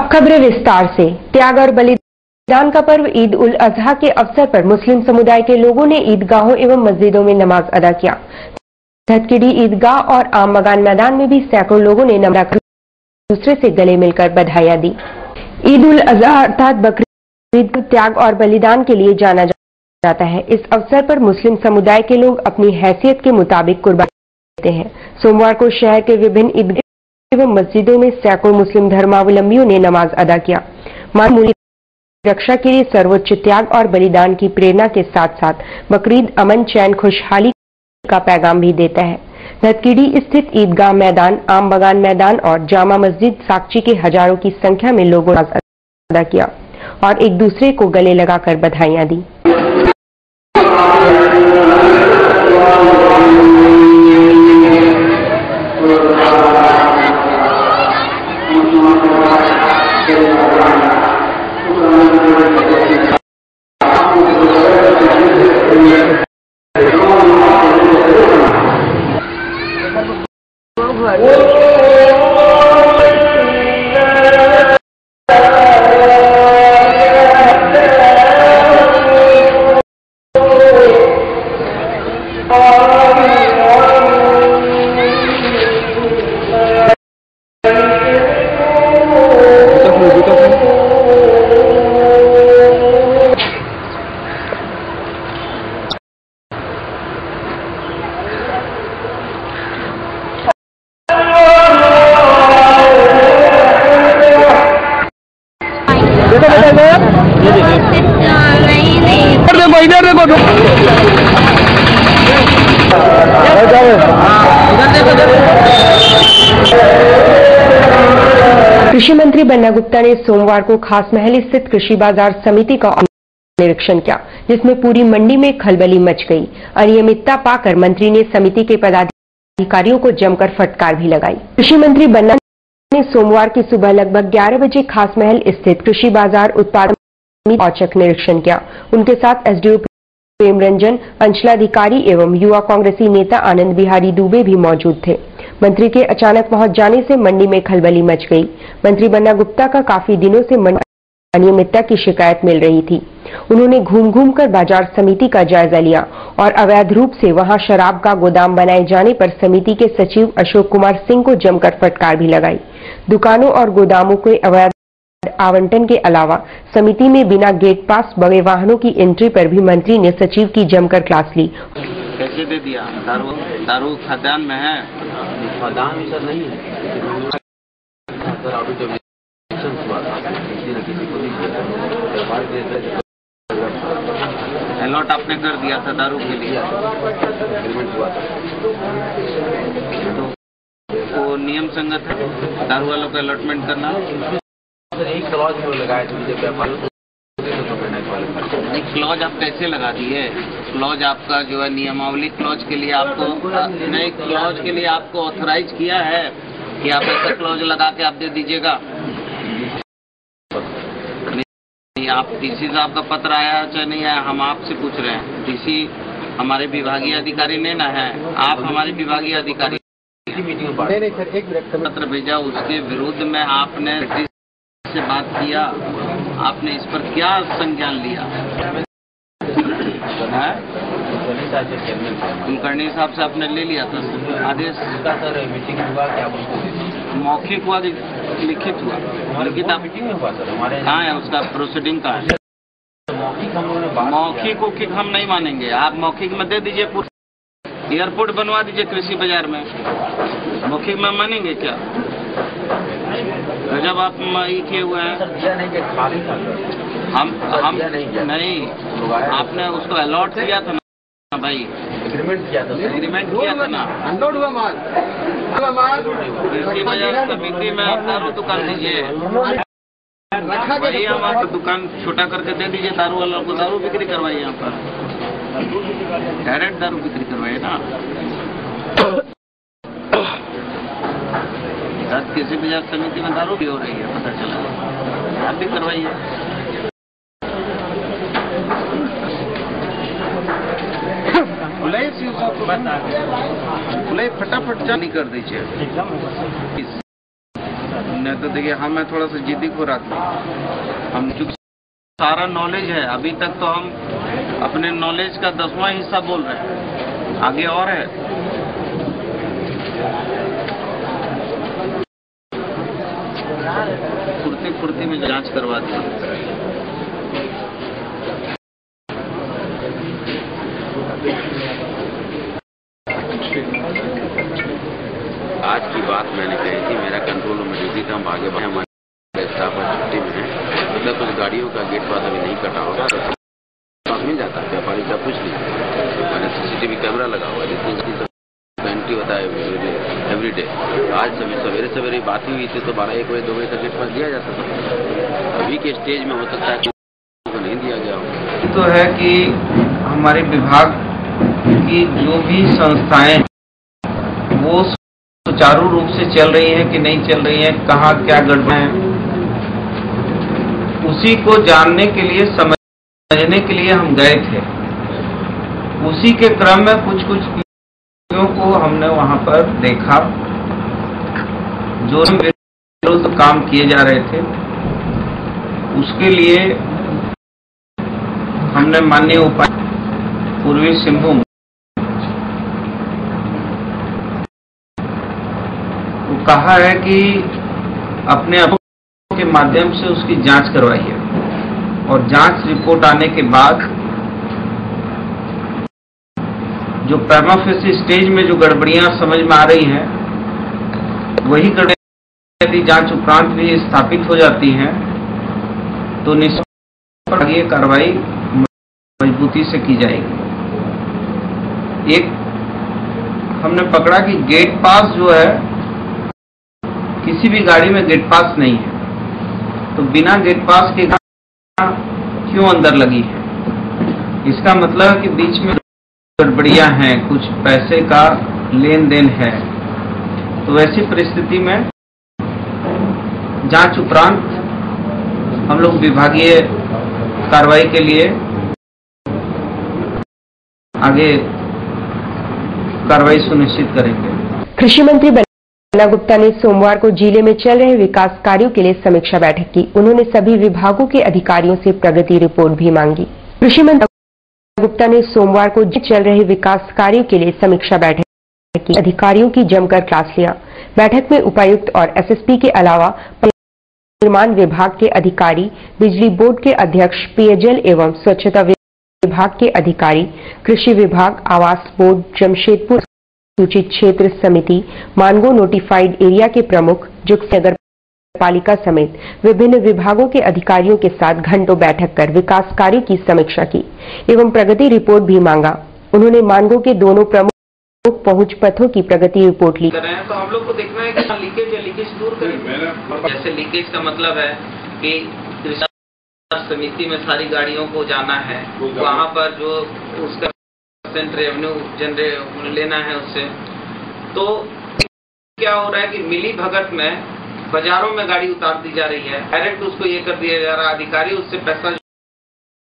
अब खबरें विस्तार से। त्याग और बलिदान का पर्व ईद उल अजहा के अवसर पर मुस्लिम समुदाय के लोगों ने ईदगाहों एवं मस्जिदों में नमाज अदा किया। धतकीडी ईदगाह और आम बगान मैदान में भी सैकड़ों लोगों ने नमाज कर दूसरे से गले मिलकर बधाइयां दी। ईद उल अजहा अर्थात बकरीद को त्याग और बलिदान के लिए जाना जाता है। इस अवसर पर मुस्लिम समुदाय के लोग अपनी हैसियत के मुताबिक कुर्बानी देते हैं। सोमवार को शहर के विभिन्न ईदगाह एवं मस्जिदों में सैकड़ों मुस्लिम धर्मावलंबियों ने नमाज अदा किया। मानव रक्षा के लिए सर्वोच्च त्याग और बलिदान की प्रेरणा के साथ साथ बकरीद अमन, चैन, खुशहाली का पैगाम भी देता है। धतकीडी स्थित ईदगाह मैदान, आम बगान मैदान और जामा मस्जिद साकची के हजारों की संख्या में लोगों ने नमाज अदा किया और एक दूसरे को गले लगाकर बधाइयां दी। कृषि मंत्री बन्ना गुप्ता ने सोमवार को खास महल स्थित कृषि बाजार समिति का निरीक्षण किया, जिसमें पूरी मंडी में खलबली मच गई। अनियमितता पाकर मंत्री ने समिति के पदाधिकारियों को जमकर फटकार भी लगाई। कृषि मंत्री बन्ना ने सोमवार की सुबह लगभग 11 बजे खास महल स्थित कृषि बाजार उत्पादन समिति औचक निरीक्षण किया। उनके साथ एसडीओ प्रेम रंजन, अंचलाधिकारी एवं युवा कांग्रेसी नेता आनंद बिहारी दुबे भी मौजूद थे। मंत्री के अचानक पहुंच जाने से मंडी में खलबली मच गई। मंत्री बन्ना गुप्ता का काफी दिनों से मंडी में अनियमितता की शिकायत मिल रही थी। उन्होंने घूम घूम कर बाजार समिति का जायजा लिया और अवैध रूप से वहां शराब का गोदाम बनाए जाने पर समिति के सचिव अशोक कुमार सिंह को जमकर फटकार भी लगाई। दुकानों और गोदामों के अवैध आवंटन के अलावा समिति में बिना गेट पास बड़े वाहनों की एंट्री पर भी मंत्री ने सचिव की जमकर क्लास ली। कैसे दे दिया? दारू खदान में है? खदान सर नहीं है सर। अभी जो किसी न किसी को अलॉट आपने कर दिया था दारू के लिए? एग्रीमेंट हुआ था। तो नियम संगत है दारू वालों का अलॉटमेंट करना? सर एक क्लॉज जो लगाए थे व्यापारी क्लॉज आप कैसे लगा दिए? क्लॉज आपका जो है नियमावली क्लॉज के लिए आपको नहीं, क्लॉज के लिए आपको ऑथराइज किया है कि आप ऐसा क्लॉज लगा के आप दे दीजिएगा? नहीं, आप डीसी साहब का पत्र आया चाहे नहीं आया, हम आपसे पूछ रहे हैं। डीसी हमारे विभागीय अधिकारी नहीं ना है, आप हमारे विभागीय अधिकारी। पत्र भेजा, उसके विरुद्ध में आपने से बात किया, आपने इस पर क्या संज्ञान लिया? कुलकर्णी साहब से आपने ले लिया था आदेश? सर मीटिंग हुआ क्या? मौखिक हुआ लिखित हुआ? लिखित आप मीटिंग में हुआ सर हमारे कहाँ है? उसका प्रोसीडिंग कहाँ है? मौखिक उखिक हम नहीं मानेंगे। आप मौखिक में दे दीजिए, एयरपोर्ट बनवा दीजिए कृषि बाजार में। मौखिक में मानेंगे क्या? जब आप ये किए हुए हैं खाली था हम नहीं, आपने उसको अलॉट किया था ना भाई, एग्रीमेंट किया था। एग्रीमेंट किया था ना। अनलोड हुआ माल कृषि बाजार समिति में आप दारू दुकान दीजिए, वही हम आपको दुकान छोटा करके दे दीजिए। दारू वालों को दारू बिक्री करवाइए, यहाँ पर डायरेक्ट दारू बिक्री करवाइए ना। किसी बाजार समिति में दारू भी हो रही है, पता चला, आप भी करवाइए। फटाफट जानी कर दीजिए। हमने तो देखिए, मैं थोड़ा सा जिद्दी को रखता हूँ। हम चूंकि सारा नॉलेज है, अभी तक तो हम अपने नॉलेज का 10वां हिस्सा बोल रहे हैं, आगे और है। फुर्ती में जांच करवा दी। आज की बात मैंने कही थी, मेरा कंट्रोल में ड्यूटी था, हम आगे बढ़े, हमारे स्टाफ छुट्टी में है, मतलब कुछ गाड़ियों का गेट पास अभी नहीं कटा होगा तो पास मिल जाता है, व्यापारी का कुछ नहीं। मैंने CCTV कैमरा लगा हुआ है, जितनी एंट्री होता है एवरीडे। आज सवेरे सवेरे बात ही हुई थी तो 12, 1 बजे, 2 बजे तक गेट पास दिया जाता था। अभी के स्टेज में हो सकता है तो नहीं दिया गया हो। तो है कि हमारे विभाग की जो भी संस्थाएं वो सुचारू रूप से चल रही हैं कि नहीं चल रही हैं, कहाँ क्या गड़बड़ है, उसी को जानने के लिए, समझने के लिए हम गए थे। उसी के क्रम में कुछ चीजों को हमने वहां पर देखा जो विरुद्ध काम किए जा रहे थे। उसके लिए हमने माननीय उपायुक्त पूर्वी सिंहभूम कहा है कि अपने के माध्यम से उसकी जांच करवाइए और जांच रिपोर्ट आने के बाद जो प्रीमा फेसी स्टेज में जो गड़बड़ियां समझ में आ रही हैं, वही गड़बड़ियां यदि जांच उपरांत भी स्थापित हो जाती हैं तो निश्चित आगे कार्रवाई मजबूती से की जाएगी। एक हमने पकड़ा कि गेट पास जो है, किसी भी गाड़ी में गेट पास नहीं है, तो बिना गेट पास के क्यों अंदर लगी है? इसका मतलब है कि बीच में गड़बड़ियां हैं, कुछ पैसे का लेन देन है। तो ऐसी परिस्थिति में जांच उपरांत हम लोग विभागीय कार्रवाई के लिए आगे कार्रवाई सुनिश्चित करेंगे। कृषि मंत्री बन्ना गुप्ता ने सोमवार को जिले में चल रहे विकास कार्यों के लिए समीक्षा बैठक की। उन्होंने सभी विभागों के अधिकारियों से प्रगति रिपोर्ट भी मांगी। कृषि मंत्री गुप्ता ने सोमवार को चल रहे विकास कार्यों के लिए समीक्षा बैठक की, अधिकारियों की जमकर क्लास लिया। बैठक में उपायुक्त और SSP के अलावा निर्माण विभाग के अधिकारी, बिजली बोर्ड के अध्यक्ष, पेयजल एवं स्वच्छता विभाग के अधिकारी, कृषि विभाग, आवास बोर्ड, जमशेदपुर सूचित क्षेत्र समिति, मानगो नोटिफाइड एरिया के प्रमुख, जुग नगर पालिका समेत विभिन्न विभागों के अधिकारियों के साथ घंटों बैठक कर विकास कार्यों की समीक्षा की एवं प्रगति रिपोर्ट भी मांगा। उन्होंने मानगो के दोनों प्रमुख पहुंच पथों की प्रगति रिपोर्ट ली। तो हम लोग को देखना है कि लीकेज है, लीकेज दूर करें। जैसे लीकेज का मतलब है कि समिति में सारी गाड़ियों को जाना है, वहाँ पर जो उसका रेवेन्यू जनरेट लेना है उससे, तो क्या हो रहा है कि मिली भगत में बाजारों में गाड़ी उतार दी जा रही है, डायरेक्ट उसको ये कर दिया जा रहा है, अधिकारी उससे पैसा